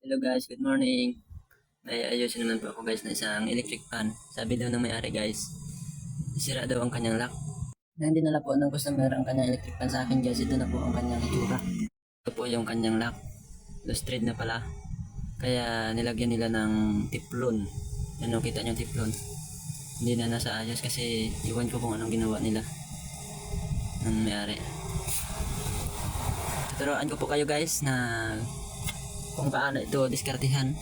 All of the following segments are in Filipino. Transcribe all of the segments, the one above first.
Hello guys, good morning. May ayusin naman po ako guys na isang electric fan. Sabi daw ng may-ari guys, sira daw ang kanyang lock. Na hindi nala po ng customer ang kanyang electric fan sa akin guys. Ito na po ang kanyang itsura. Ito po yung kanyang lock. Loose thread na pala. Kaya nilagyan nila ng tiplon. Ano, kita nyo tiplon. Hindi na nasa ayos kasi iwan ko kung anong ginawa nila ng may-ari. Tuturuan ko po kayo guys na kung paano ito diskartihan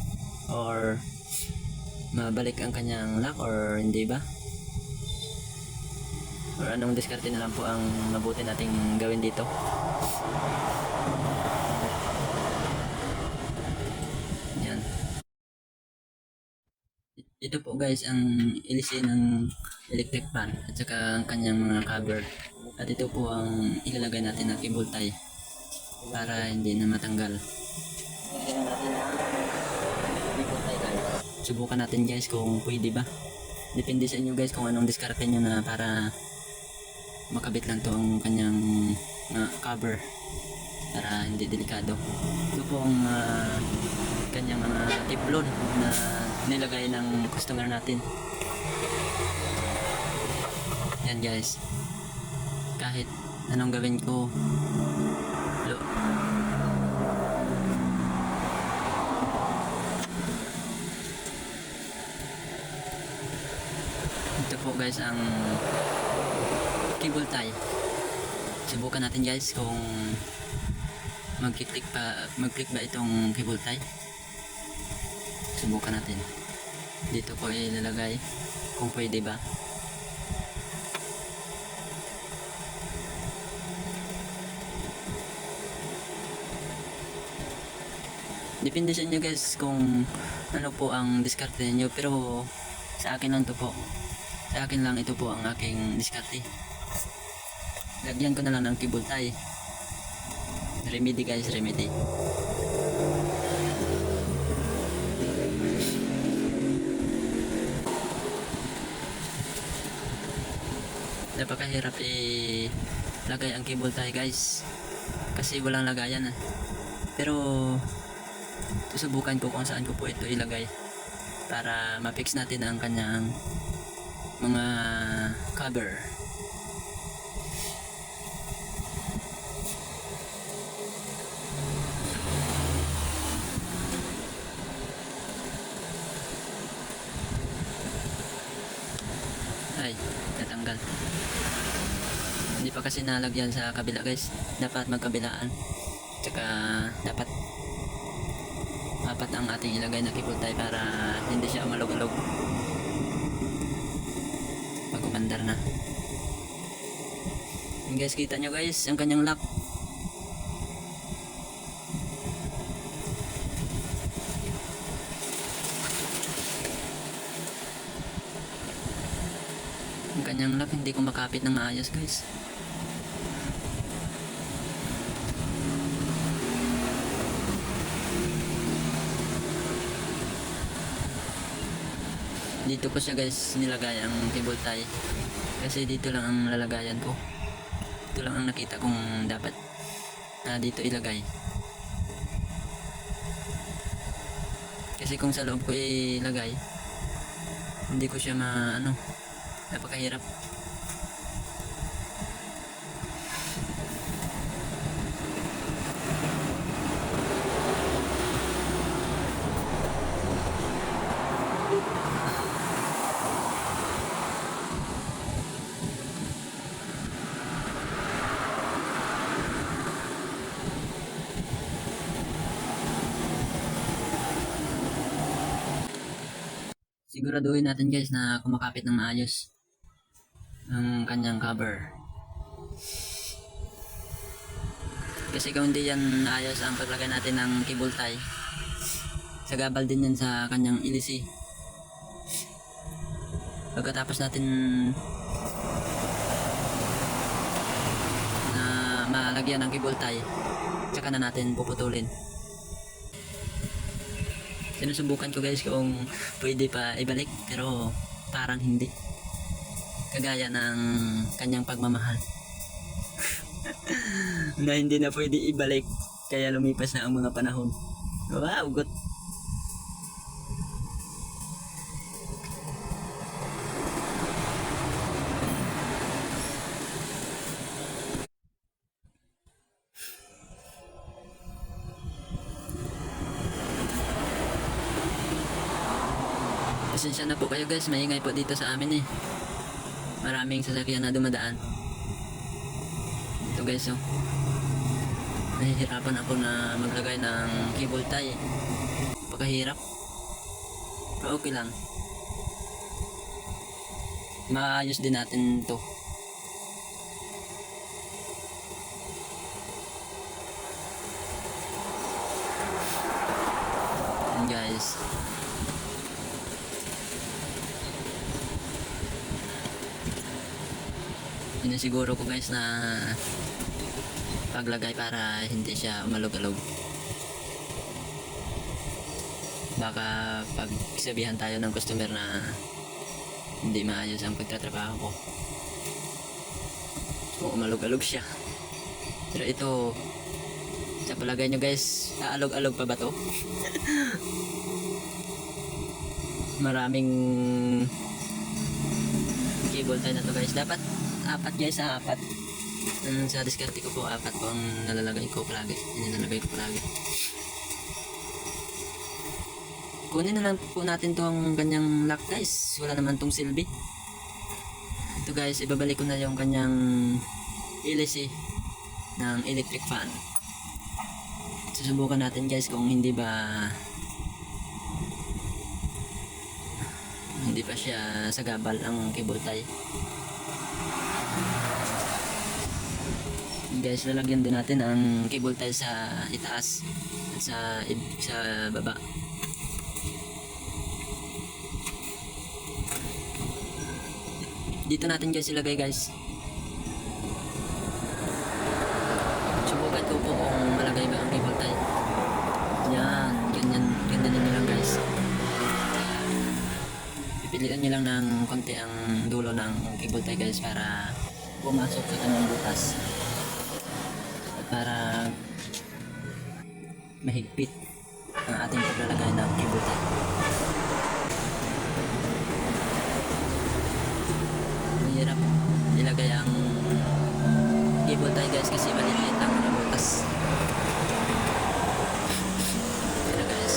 or mabalik ang kanyang lock or hindi ba, or anong diskarte na lang po ang mabuti nating gawin dito. Yan, ito po guys ang ilisin ng electric fan at saka ang kanyang mga cover, at ito po ang ilalagay natin na cable tie para hindi na matanggal. Subukan natin guys kung pwede ba. Depende sa inyo guys kung anong diskarte nyo na para makabit lang to ang kanyang cover para hindi delikado. Ito po ang kanyang mga tiplon na nilagay ng customer natin. Yan guys, kahit anong gawin ko, ito po guys ang cable tie. Subukan natin guys kung mag-click ba itong cable tie. Subukan natin. Dito ko ilalagay kung pwede ba. Depende sa inyo guys kung ano po ang diskarte niyo, pero sa akin lang to po. Sa akin lang ito po ang aking diskarte. Lagyan ko na lang ng cable tie. Remedy guys, remedy. Napakahirap lagay ang cable tie guys, kasi walang lagayan pero susubukan ko kung saan ko po ito ilagay para ma-fix natin ang kanyang mga cover. Ay, natanggal. Hindi pa kasi nalagyan sa kabila guys. Dapat magkabilaan. Tsaka dapat apat ang ating ilagay na cable tie para hindi siya malog-alog pag umandar na. And guys, kita nyo guys ang kanyang lock. Ang kanyang lock hindi ko makapit ng maayos guys. Dito ko siya guys nilagay ang cable tie kasi dito lang ang lalagayan ko. Ito lang ang nakita kong dapat na dito ilagay, kasi kung sa loob ko ilagay hindi ko siya napakahirap. Siguraduhin natin guys na kumakapit ng maayos ang kanyang cover, kasi kung hindi yan ayos ang paglagay natin ng cable tie, sagabal din yan sa kanyang ilisi. Pagkatapos natin na malagyan ng cable tie, tsaka na natin puputulin. Sinusubukan ko guys kung pwede pa ibalik, pero parang hindi. Kagaya ng kanyang pagmamahal na hindi na pwede ibalik, kaya lumipas na ang mga panahon. Wow, good. Pasensya na po kayo guys, maingay po dito sa amin eh. Maraming sasakyan na dumadaan. Ito guys, oh. Nahihirapan ako na maglagay ng cable tie. Pagkahirap. Pero okay lang. Maayos din natin to. Yan guys. Yun yung siguro ko guys na paglagay para hindi siya umalog-alog. Baka pag sabihan tayo ng customer na hindi maayos ang pagtatrabaho ko, so umalog-alog siya. Pero ito, sa palagay nyo guys, aalog-alog pa ba to? Maraming cable tie na to guys. Dapat apat guys, apat. Sa diskarte ko po, apat po ang nalalagay ko palagi. Nilalagay ko palagi. Kunin na lang po natin tong kanyang lock guys. Wala naman tong silbi. Ito guys, ibabalik ko na yung kanyang LC ng electric fan. Susubukan natin guys kung hindi ba siya sagabal ang cable tie. Guys, lalagyan din natin ang cable tie sa itaas at sa baba. Dito natin guys ilagay guys. Subukan ko po kung malagay ba ang cable tie. Yan, ganyan nyo lang guys. Pipilitan nyo lang ng konti ang dulo ng cable tie guys para pumasok sa kanyang butas. Para mahigpit ang ating paglalagay ng cable tie. Mahirap ilagay ang cable tie guys kasi maliliit ang mga butas. Pero guys,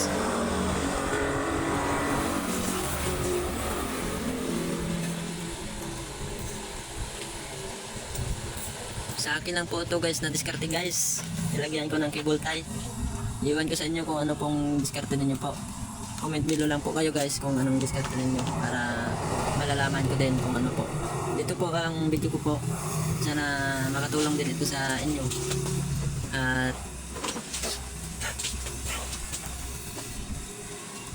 sa akin lang po ito guys na diskarte guys. Ilagyan ko ng cable tie. Iwan ko sa inyo kung ano pong diskarte ninyo po. Comment below lang po kayo guys kung anong diskarte ninyo para malalaman ko din kung ano po. Dito po ang video ko po. Sana makatulong din ito sa inyo. At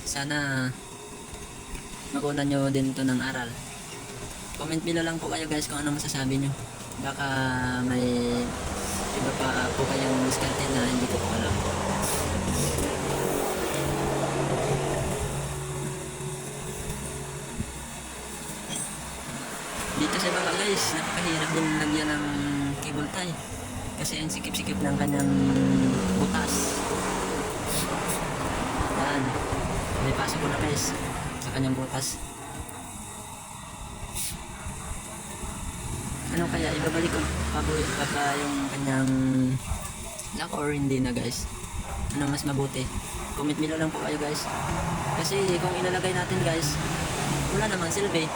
sana makunan nyo din ito ng aral. Comment below lang po kayo guys kung ano masasabi nyo. Baka may iba pa po kayong diskarte na hindi ko po alam. Dito sa baba guys, napakahirap din lagyan ng cable tie kasi ang sikip-sikip ng kanyang butas. Yan, may pasok ko na guys sa kanyang butas. Ano kaya ibabalik ko pa yung kanyang lock or hindi na guys? Ano mas mabuti? Comment below lang po kayo guys. Kasi kung ilalagay natin guys, wala namang silbi.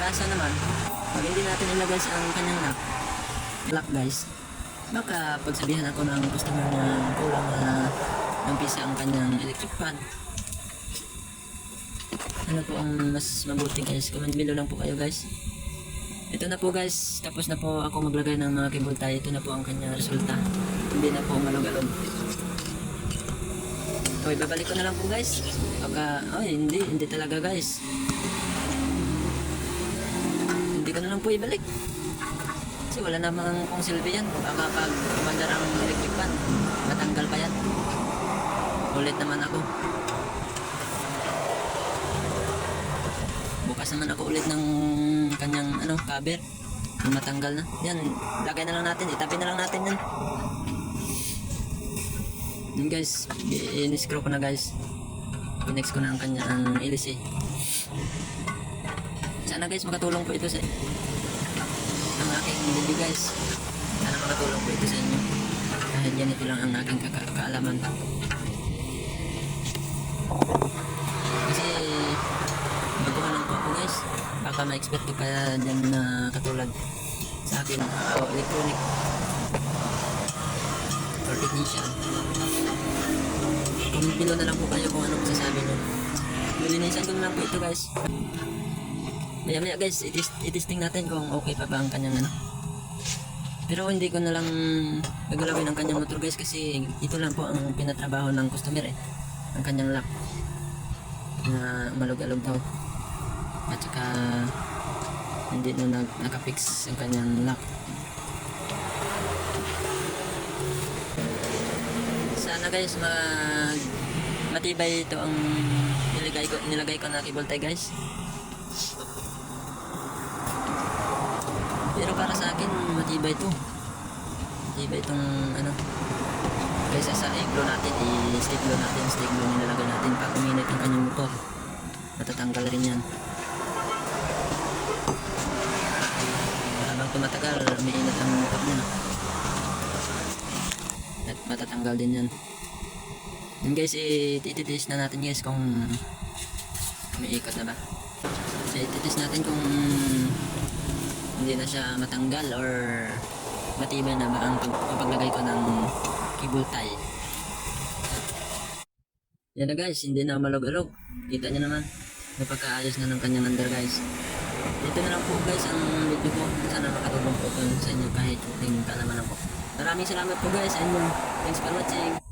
Kasa naman, pag hindi natin ilagay sa ang kanyang lock guys, baka pagsabihan ako ng customer na kulang na ng pisa ang kanyang electric fan. Ano po ang mas mabuti guys? Comment below lang po kayo guys. Ito na po guys, tapos na po ako maglagay ng mga cable tie. Ito na po ang kanyang resulta. Hindi na po malog-alog. Okay, babalik ko na lang po guys. Baka, hindi talaga guys. Hindi ko na lang po ibalik. Kasi wala namang kung silbi yan. Baka pag kumandar ang electric fan, matanggal pa yan. Ulit naman ako. Bukas naman ako ulit ng kanyang cover. Matanggal na. Yan, lagay na lang natin. Itabi na lang natin yan. Yun guys, in-screw ko na guys. Pinex ko na ang kanyang hélice. Sana guys makatulong po ito sa ang aking video guys. Sana makatulong po ito sa inyo. Dahil yan ito lang ang aking kaalaman. Kasi baguhan lang po ako guys. Baka ma-expect ko kaya dyan na katulad sa akin electronic or technician. Comment below na lang po kayo kung ano masasabi nyo. Lilinisan ko na lang po ito guys. Maya maya guys, itesting natin kung okay pa ba ang kanyang ano. Pero hindi ko na lang gagalawin ang kanyang motor guys kasi ito lang po ang pinatrabaho ng customer ang kanyang lock na malug-alog daw. At saka hindi na nakafix ang kanyang lock. Sana guys matibay ito ang nilagay ko na cable tie guys. Pero para sa akin matibay ito. Matibay itong ano. Kaysa sa i-glue natin, i-stick glue nilalagay natin pag uminit ang kanyang motor. Matatanggal rin yan. Habang tumatagal, umiinit ang motor niya. At matatanggal din yan. Yun guys, ititest na natin guys kung may ikot na ba. So ititest natin kung hindi na siya matanggal or matibay na ba ang paglagay ko ng cable tie. Yan na guys, hindi na malog-alog. Kita nyo naman, napagkaayos na ng kanyang under guys. Dito na lang po guys ang video ko. Sana makatulong po ito sa inyo kahit ting ka naman ako. Maraming salamat po guys sa inyo. Thanks for watching.